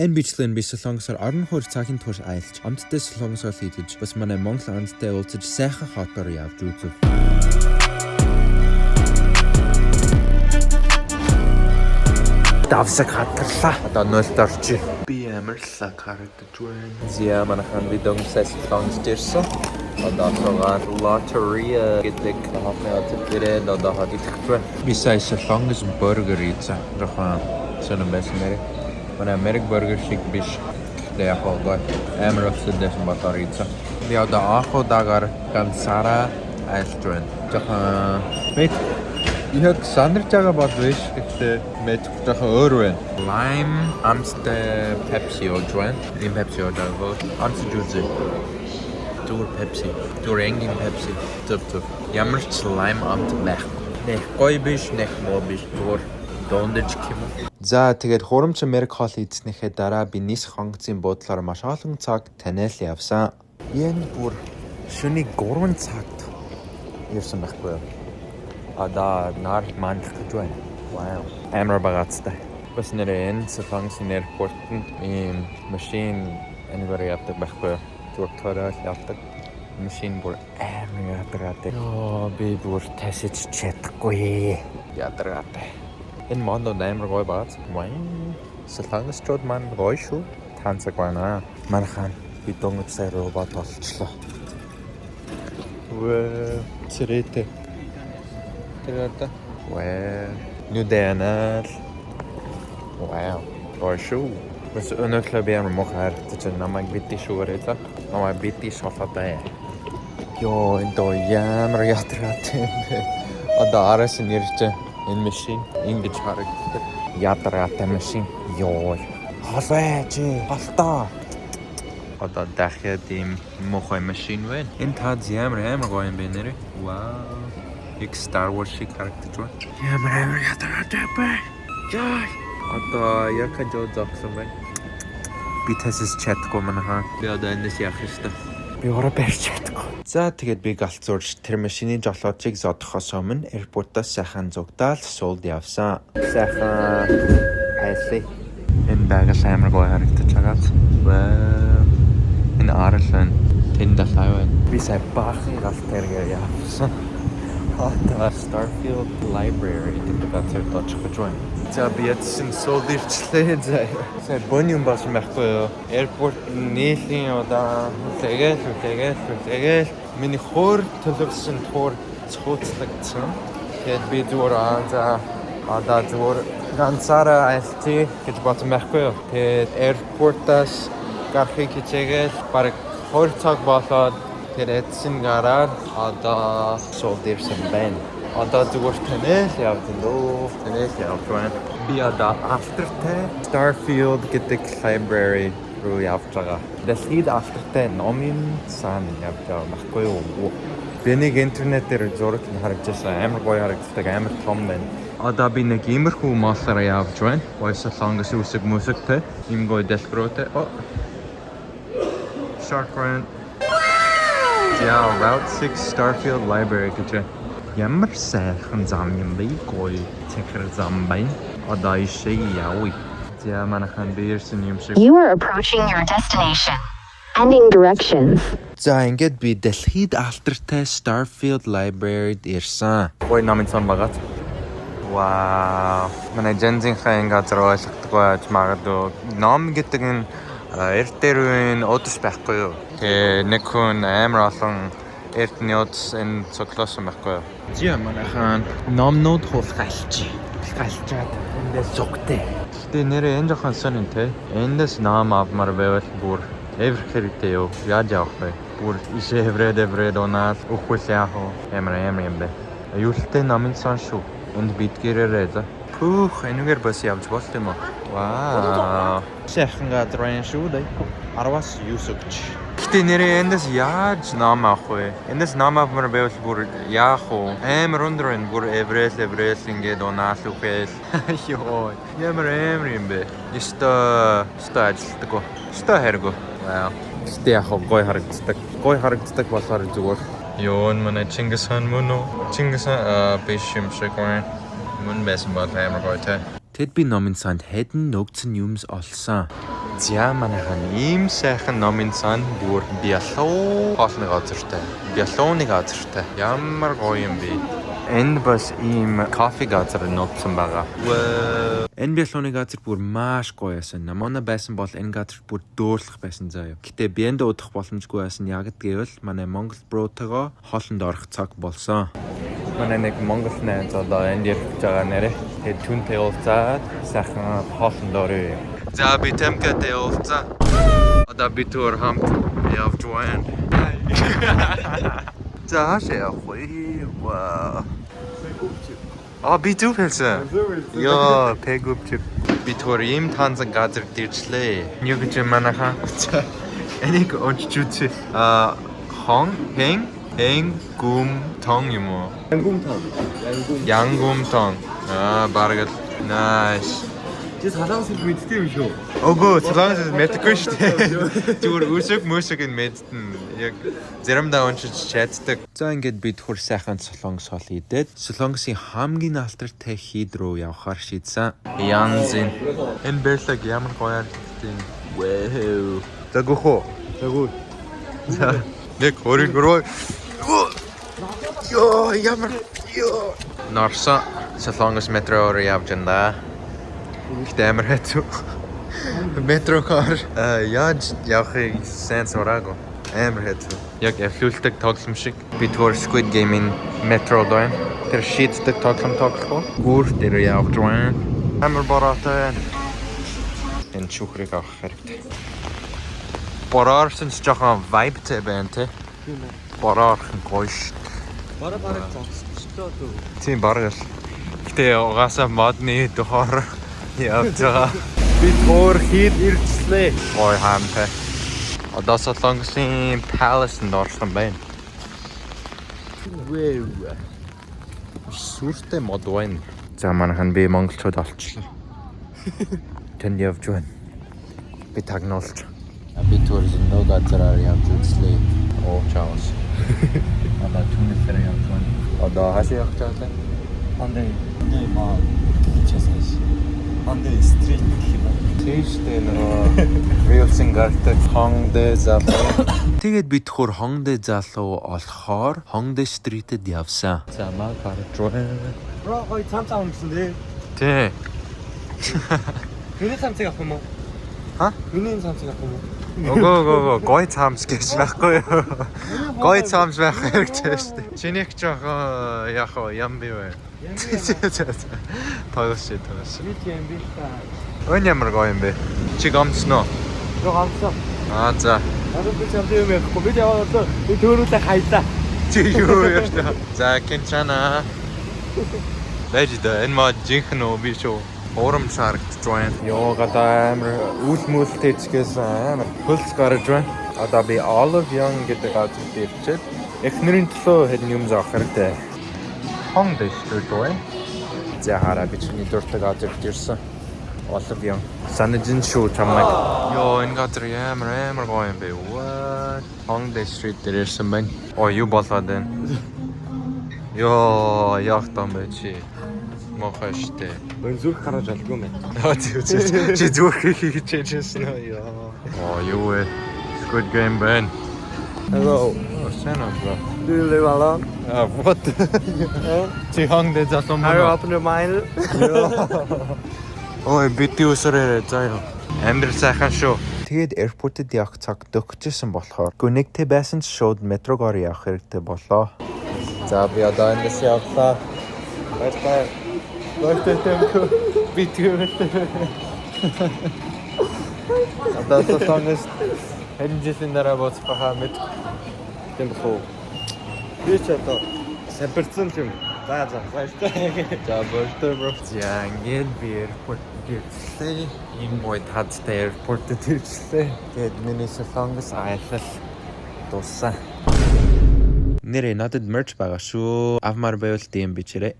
Энэ бичлэн би солонгосоор орон хуур цагийн турш аялж, амттай солонгосоор хийдэж, бас манай Монгол амттай уулзаж сайхан хотоор явж үзв. Давсаг хатарлаа. Одоо 0-д орчих. Би амарлаа харагдаж байна. Зя манайхан видеог солонгост ирсэн. Одоо согал лотерия гэдэг хавнаад ирээд одоо хадиж байна. Би сая солонгос бургер ийцээ. Жохон сонирхсан нэр. Манай Америк бургер шиг биш. Тэгээ яг гоо амар өсөлтөс мотор ийцээ. Би одоо ахудагаар ганцаараа айлж байна. Жохон мэд яг сандарч байгаа бол биш. Гэхдээ мэд жохон өөр байна. Lime, Amstel, Pepsi ууж байна. Энэ Pepsi ууж байгаа. Amstel juice. Tur Pepsi. Tur engin Pepsi. Төв. Ямар ч lime амт байх. Нэг гой биш, нэг муу биш. Tur дондэж юм. За тэгээд хурамч Америк хоол идснийхээ дараа би нийс хонгоцын буудлаар маш олон цаг таниал явсан. Энэ бүр шөнийн 3 цагт ирсэн байхгүй юу? Одоо нар мандах гэж байна. Вау. Амар багацтай. Бас нэрээ энэ солонгосын аэропортод ийм машин энэгээр явдаг байхгүй юу? Туртараа явдаг. Машин бүр амар ядаргатай. Йоо би бүр тасиж чадахгүй. Ядаргатай. Энэ мондод амар гой бац. Вай. Солонгосчууд маань гой шүү. Танцаг байна. Манайхан би дөнгөж сая робот болчихлоо. Вэ цэрэтэй. Тэрата. Вэ нүдэнэл. Вау. Гой шүү. Бас өнөөдөр би амар мохаар гэж намайг бити шүүрээд намайг бити шолоотой. Йоо энэ доо ямар ядаргатай юм бэ? Одоо араас нь ирж энэ машин ингэж харагддаг. Ядаргатай машин. Йоо. Халаач балтаа. Одоо дахиад ийм мохой машин байна. Энэ таад ямар гоё юм бэ нэрэ? Вау. Их Star Wars шиг харагдаж байна. Ямар ядаргатай бэ? Яа. Одоо яг жоо байна. Би тасс чадахгүй манайхаа. Би одоо энэс яах ёстой. Би ороо барьж чадахгүй. За тэгээд би галзуурч тэр машины жолоочийг зодохоос өмнө аэропортоос сайхан зугдаал суулд явсан. Сайхан хайслаа. Энэ багаж амар гоё харагдаж байгаа. Вау. Энэ аралан тэнд талаа байна. Би сая баахан галтергээ явсан. Одоо Starfield Library гэдэг газар очих байна. За би ятсан суулд ирчлээ. За бони юм бас байхгүй юу? Airport нийлийн одоо тэгээд миний хоор төлөвсөн туур цуцлагдсан. Тэгээд би зүгээр одоо зүгээр ганцаараа айлтгий гэж бодсон байхгүй юу? Тэгээд airport-аас гарахыг хичээгээл баг 2 цаг болоод тэр эдсэн гараад одоо суулд ирсэн байна. Одоо зүгээр танил явдаг дөө. Танил явдаг. Би одоо afterтэй Starfield гэдэг library руу явж байгаа. Дэлхийд afterтэй номын сан явж байгаа байхгүй юу? Би нэг интернетээр зураг харагдсан. Амар гоё харагддаг, амар том байна. Одоо би нэг иймэрхүү маллаараа явж байна. Гоё солонгос үсэг мөсөгтэй. Ийм гоё дэлгэрүүтэй. Shark Run. Yeah, Route 6 Starfield Library гэж. Ямар сайхан зам юм бэ? Гоё цэхэр зам байна. Одоо ишээ явъя. За манайхан бэрсэн юм шиг. You are approaching your destination. Ending directions. За ингээд би дэлхийд алтартай Starfield Library-д ирсэн. Гоё намын сан багт. Вау. Манай Жензинхаа ингээд газар ойлгохгүй байж магадгүй. Ном гэдэг нь эртэрүүн удаж байхгүй юу? Тэгээ нэг хүн амар олон эртний удас энэ цоглоосон байхгүй юу? Жи манайхан номнууд хулгайлж эндээс зогтэй. Гэтэ нэрээ энэ жоохон сонин те. Эндээс ном авмаар байвал бүр эвэр хэрэгтэй юу? Яаж явах вэ? Бүр ишээ эврээд унаад өгвөл яах вэ? Ямар юм бэ? Аюултай номын сан шүү. Энд бидгээрээ за. Пүүх энэгээр бас явж болт юм уу? Вау. Сайхан газар байна шүү дээ. 10-аас 9 өгч. Гэтэ нэрээ эндээс яаж ном авах вэ? Эндээс ном авмаар байвал бүр яах вэ? Амар өндөр энэ бүр эврэл ингээд унаал үхэл. Йоо. Ямар юм бэ? Өстой ажилтдаг уу? Өстой хайргүй. Вау. Гэтэ яах вэ? Гой харагддаг болохоор зүгээр. Йоо манай Чингис хаан мөн үү? Чингис хаан биш юм шиг байна. Мөн байсан бол амар гоё те. Тэд би номын санд хэдэн нөгцөн юмс олсон. За манайхан ийм сайхан номын цаанд бүр бялуу хоолны газартай. Бялууны газартай. Ямар гоё юм бэ? Энд бас ийм кофе газар нутсан байгаа. Энэ бялууны газар бүр маш гоё байсан. Манай байсан бол энэ газар бүр дөөрлөх байсан заяа. Гэтэ би энд удах боломжгүй байсан. Яг гэвэл манай Монгол броотойгоо хоолнд орох цаг болсон. Манай нэг Монгол найз одоо энд ирж байгаа нэрээ. Тэгээд түүнтэй уулзаад сайхан хоолнд орё. За би темкэтэй уулзаа. Одоо би түр хамт явж байна. За хашаа хой. Вау. Би түр хэлсэн. Яа, пэгүпчик. Би түр ийм танзан газар дэрчлээ. Нэг юм манайха. Энийг онцчүүцээ. 행 гумтон юм уу? 양곰탕. 바르게 나이스. 제 사장실 мэдтэй юм шүү. Ого, цалаас мэдгүй шүү дээ. Зүгээр үсэг мөсөг мэдтэн. Яг заримдаа уншиж чаддаг. За ингээд бид хөр сайхан солонгос хоол идээд солонгосын хамгийн алтартай хід рүү явахаар шийдсэн. Янзин. Энэ бэлэг ямар гоё арчтын. Вау. Загохо. Заггүй. За нэг өргөрөө. Ёо, ямар. Ёо. Нарса солонгос метроор явж байна. Гэтэ амар хэцүү. Метроор яаж явахыг сайн сураагүй. Амар хэцүү. Яг эвлүүлдэг тоглоом шиг. Би түр Squid Game-ийн метрод байна. Тэр шийддэг тоглоом тоглох. Гүр дээр явж байна. Амар бороотой. Энэ чухрыг авах хэрэгтэй. Бораарсан ч жоохон vibeтэй байна те. Бораархан гоё шүү. Бараг зогсчихлоо дөө. Тийм бараг л. Гэтэ угаасаа модны дохоор явж байгаа. Би тоор хід ирчлээ. Ой хаамтай. Одоо солонгосын Palace-д орсон байна. Вэв. Сүртэй мод байна. За манайхан би монголчууд олчлоо. Тэнд явж байна. Би тагнуулж. Би тоор зөндөө газараар явж үзлээ. Оо чаус. Одоо түнэсээр явж байна. Одоо хашаа явж байгаа. Андэ маа часаас. Андэ стрит гэх юм. Тийштэй нөгөө Reels-ийн гардаг Hongdae залуу. Тэгээд бид хөр Hongdae залуу олохоор Hongdae Street-д явсан. За маа гарч байна. Бро гой цамцаа өмсөн дээ. Тий. Миний цамцыг авах юм уу? Ха? Миний цамцыг авах юм уу? Ого гой цамц гэж байхгүй юу? Гой цамц байх хэрэгтэй шүү дээ. Чинийх жоохон яг ям бий вэ? Тоглож. Би тийм биш та. Өн ямар гоё юм бэ? Чи гомцноо? Руу гамсан. За. Одоо би цамцыг юм яахгүй. Би яваад би төөрүүлээ хайлаа. Чи юу яаш та? За кинчана. Лежда энэ мод жинхэнэ үү би шүү. Ором шаргаж байна. Йогада амар үл мүлтэй чигээс амар хөлс гарч байна. Одоо би Olive Young гэдэг газар дээрчээд эхнэрийн төлөө хэд юм заах хэрэгтэй. Hongdae Street байна. За хараа би чиний дуртай газар дээрсэн. Olive Young. Санажин шүү чамайг. Йоо энэ газар амар гоё юм бэ. What? Hongdae Street дээрсэн байна. Юу болоод байна? Йоо яг том бэ чи. Мохаштэй. Өн зүрх гараж алгүй юм байна. Чи зүрх хийчихсэн үү? Юу вэ? Squid Game байна. Hello. Сэнэ бро. Do you live alone? What? Чи Hongdae залуу Are you мөн. open-minded? Ой, бити усрээ заяа. Амьдрал сайхан шүү. Тэгээд airport-д явах цаг дөгчсөн болохоор гүнэгтэй байсан ч шууд метрогоор явах хэрэгтэй болоо. За би одоо эндээс явлаа. Баярлалаа. Баярлалаа. Би тэгвэл. Одоо солонгос хэдэн жилийн дараа боцохоо мэд. Тийм бохоо. Би ч одоо сабирцсан юм. За баярлалаа. За болтой бро. За ингээд би airport дээрчлээ. Энэ бой тадтай airport дээрчлээ. Тэгээд миний солонгос аялал дууссан. Нэрээ надад merch байгаа шүү. Авмаар байвал DM бичээрэй.